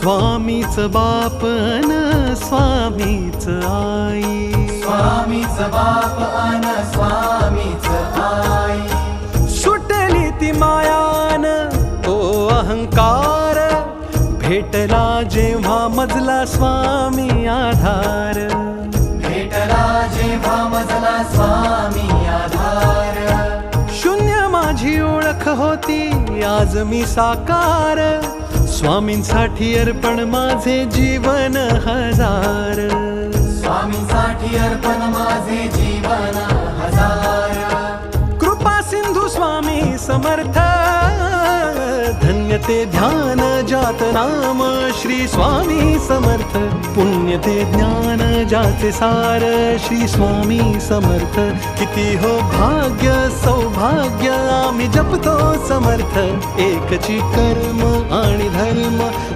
स्वामीच बाप अन स्वामीच आई, स्वामीच बाप अन स्वामीच आई। सुटली ती मायान तो अहंकार, भेटला जेव्हा मजला स्वामी आधार, भेटला जेव्हा मजला स्वामी आधार। शून्य माझी ओळख होती आज मी साकार, स्वामींसाठी अर्पण माझे जीवन हजार, स्वामींसाठी अर्पण माझे जीवन हजार। कृपा सिंधू स्वामी समर्थ, धन्य ते ध्यान जात नाम श्री स्वामी समर्थ, पुण्य ते ज्ञान जाचे सार श्री स्वामी समर्थ। किती हो भाग्य सौभाग्य आम्ही जपतो समर्थ, एकची कर्म आणि धर्म